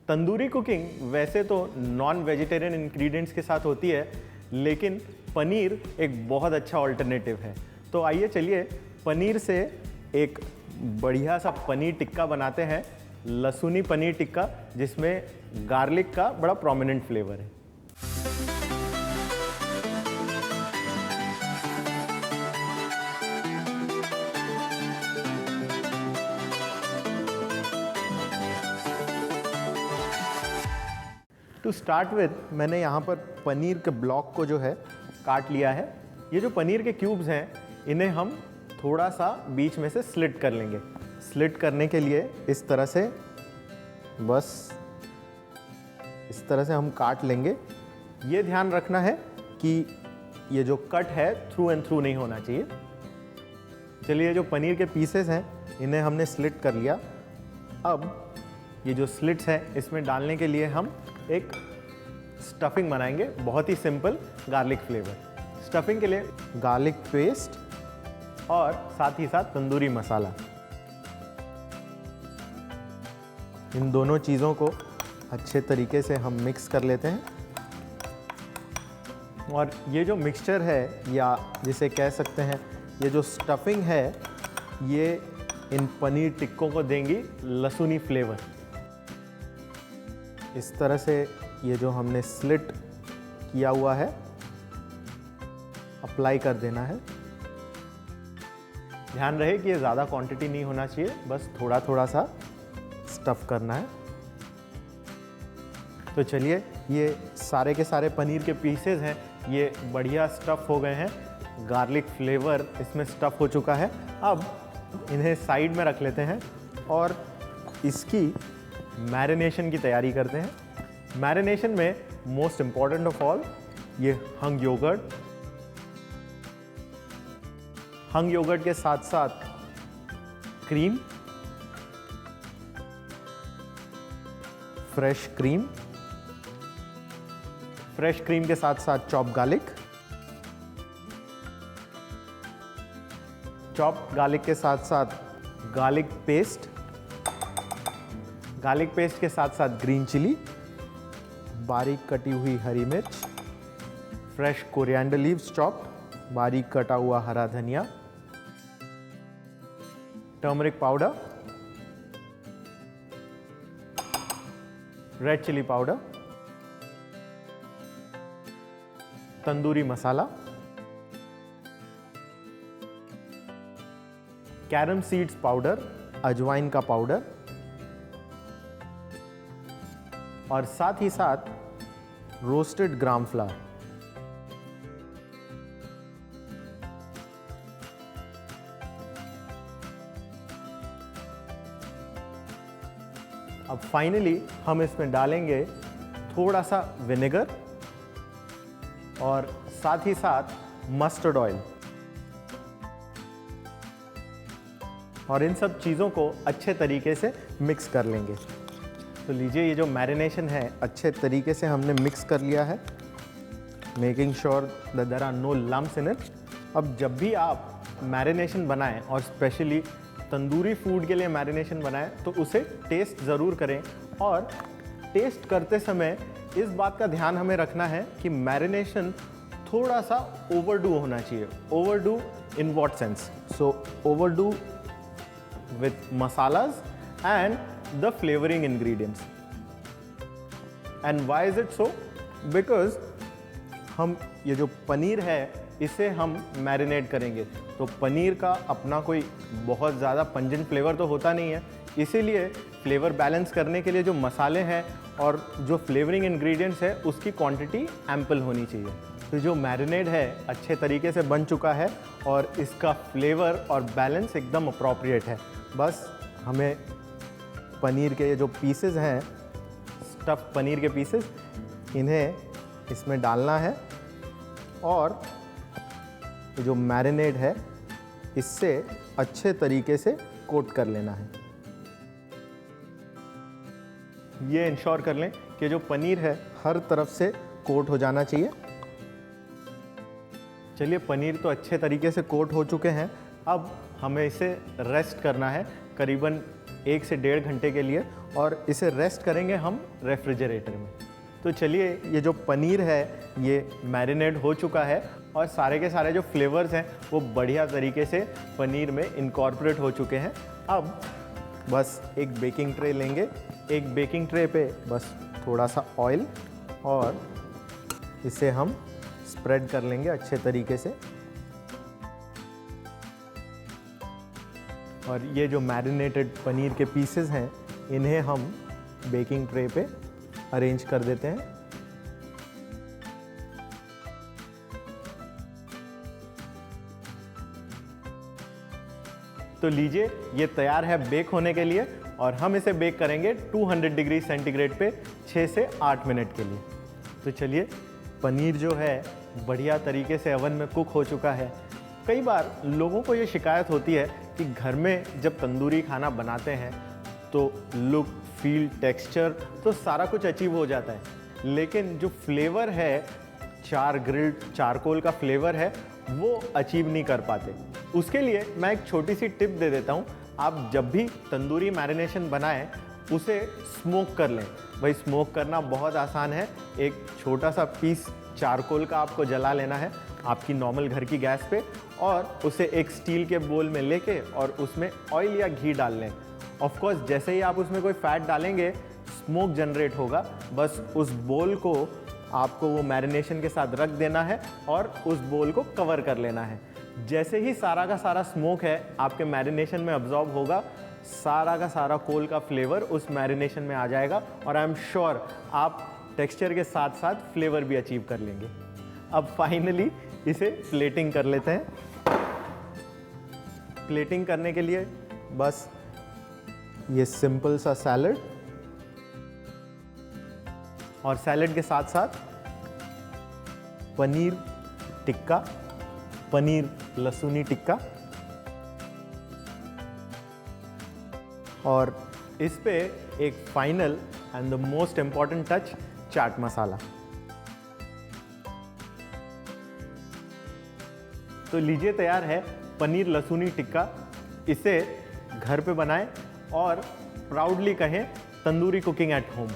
Tandoori cooking वैसे तो non vegetarian ingredients के साथ होती है, लेकिन पनीर एक बहुत अच्छा ऑल्टरनेटिव है। तो आइए चलिए पनीर से एक बढ़िया सा पनीर टिक्का बनाते हैं, लहसुनी पनीर टिक्का, जिसमें गार्लिक का बड़ा प्रोमिनेंट फ्लेवर है। टू स्टार्ट विद मैंने यहाँ पर पनीर के ब्लॉक को जो है काट लिया है। ये जो पनीर के क्यूब्स हैं इन्हें हम थोड़ा सा बीच में से स्लिट कर लेंगे। स्लिट करने के लिए इस तरह से बस इस तरह से हम काट लेंगे। ये ध्यान रखना है कि ये जो कट है थ्रू एंड थ्रू नहीं होना चाहिए। चलिए, जो पनीर के पीसेस हैं इन्हें हमने स्लिट कर लिया। अब ये जो स्लिट्स हैं इसमें डालने के लिए हम एक स्टफिंग बनाएंगे, बहुत ही सिंपल गार्लिक फ्लेवर। स्टफिंग के लिए गार्लिक पेस्ट और साथ ही साथ तंदूरी मसाला, इन दोनों चीज़ों को अच्छे तरीके से हम मिक्स कर लेते हैं। और ये जो मिक्सचर है, या जिसे कह सकते हैं ये जो स्टफिंग है, ये इन पनीर टिक्कों को देंगी लहसुनी फ्लेवर। इस तरह से ये जो हमने स्लिट किया हुआ है अप्लाई कर देना है। ध्यान रहे कि ये ज़्यादा क्वांटिटी नहीं होना चाहिए, बस थोड़ा थोड़ा सा स्टफ़ करना है। तो चलिए, ये सारे के सारे पनीर के पीसेस हैं, ये बढ़िया स्टफ़ हो गए हैं, गार्लिक फ्लेवर इसमें स्टफ़ हो चुका है। अब इन्हें साइड में रख लेते हैं और इसकी मैरिनेशन की तैयारी करते हैं। मैरिनेशन में मोस्ट इम्पॉर्टेंट ऑफ ऑल ये हंग योगर्ट। हंग योगर्ट के साथ साथ cream, fresh cream, fresh cream के साथ साथ चॉप गार्लिक, चॉप गार्लिक के साथ साथ गार्लिक पेस्ट, गार्लिक पेस्ट के साथ साथ ग्रीन चिली, बारीक कटी हुई हरी मिर्च, फ्रेश कोरिएंडर लीव्स चॉप्ड, बारीक कटा हुआ हरा धनिया, turmeric powder, red chilli powder, tandoori masala, carom seeds powder, अजवाइन का पाउडर, और साथ ही साथ रोस्टेड ग्राम फ्लावर। अब फाइनली हम इसमें डालेंगे थोड़ा सा विनेगर और साथ ही साथ मस्टर्ड ऑयल, और इन सब चीज़ों को अच्छे तरीके से मिक्स कर लेंगे। तो लीजिए, ये जो मैरिनेशन है अच्छे तरीके से हमने मिक्स कर लिया है, making sure that there are no lumps in it. अब जब भी आप मैरिनेशन बनाएं, और स्पेशली तंदूरी फूड के लिए मैरिनेशन बनाएं, तो उसे टेस्ट ज़रूर करें। और टेस्ट करते समय इस बात का ध्यान हमें रखना है कि मैरिनेशन थोड़ा सा ओवरडू होना चाहिए। Overdo in what sense? So overdo with masalas and the flavoring ingredients. And why is it so? Because हम ये जो पनीर है इसे हम मैरिनेट करेंगे, तो पनीर का अपना कोई बहुत ज़्यादा पंजेंट फ्लेवर तो होता नहीं है, इसीलिए फ्लेवर बैलेंस करने के लिए जो मसाले हैं और जो फ्लेवरिंग इंग्रेडिएंट्स है उसकी क्वांटिटी एम्पल होनी चाहिए। तो जो मैरिनेट है अच्छे तरीके से बन चुका है और इसका फ्लेवर और बैलेंस एकदम अप्रोप्रिएट है। बस हमें पनीर के ये जो पीसेस हैं, स्टफ़ पनीर के पीसेस, इन्हें इसमें डालना है और ये जो मैरिनेट है इससे अच्छे तरीके से कोट कर लेना है। ये इंश्योर कर लें कि जो पनीर है हर तरफ से कोट हो जाना चाहिए। चलिए, पनीर तो अच्छे तरीके से कोट हो चुके हैं। अब हमें इसे रेस्ट करना है करीबन 1 से 1.5 घंटे के लिए, और इसे रेस्ट करेंगे हम रेफ्रिजरेटर में। तो चलिए, ये जो पनीर है ये मैरिनेट हो चुका है और सारे के सारे जो फ्लेवर्स हैं वो बढ़िया तरीके से पनीर में इनकॉर्पोरेट हो चुके हैं। अब बस एक बेकिंग ट्रे लेंगे, एक बेकिंग ट्रे पे बस थोड़ा सा ऑयल और इसे हम स्प्रेड कर लेंगे अच्छे तरीके से। और ये जो मैरिनेटेड पनीर के पीसेस हैं इन्हें हम बेकिंग ट्रे पे अरेंज कर देते हैं। तो लीजिए, ये तैयार है बेक होने के लिए और हम इसे बेक करेंगे 200 डिग्री सेंटीग्रेड पे 6 से 8 मिनट के लिए। तो चलिए, पनीर जो है बढ़िया तरीके से ओवन में कुक हो चुका है। कई बार लोगों को ये शिकायत होती है कि घर में जब तंदूरी खाना बनाते हैं तो लुक, फील, टेक्सचर तो सारा कुछ अचीव हो जाता है, लेकिन जो फ्लेवर है, ग्रिल्ड चारकोल का फ्लेवर है, वो अचीव नहीं कर पाते। उसके लिए मैं एक छोटी सी टिप दे देता हूँ। आप जब भी तंदूरी मैरिनेशन बनाएं उसे स्मोक कर लें। भाई, स्मोक करना बहुत आसान है। एक छोटा सा पीस चारकोल का आपको जला लेना है आपकी नॉर्मल घर की गैस पे और उसे एक स्टील के बोल में लेके और उसमें ऑयल या घी डाल लें। ऑफ कोर्स जैसे ही आप उसमें कोई फैट डालेंगे स्मोक जनरेट होगा। बस उस बोल को आपको वो मैरिनेशन के साथ रख देना है और उस बोल को कवर कर लेना है। जैसे ही सारा का सारा स्मोक है आपके मैरिनेशन में अब्जॉर्ब होगा, सारा का सारा कोल का फ्लेवर उस मैरिनेशन में आ जाएगा और आई एम श्योर आप टेक्सचर के साथ साथ फ्लेवर भी अचीव कर लेंगे। अब फाइनली इसे प्लेटिंग कर लेते हैं। प्लेटिंग करने के लिए बस ये सिंपल सा सैलड और सैलड के साथ साथ पनीर टिक्का, पनीर लहसुनी टिक्का और इस पे एक final and the most important touch, chaat masala. तो लीजिए, तैयार है पनीर लहसुनी टिक्का। इसे घर पे बनाएं और प्राउडली कहें तंदूरी कुकिंग एट होम।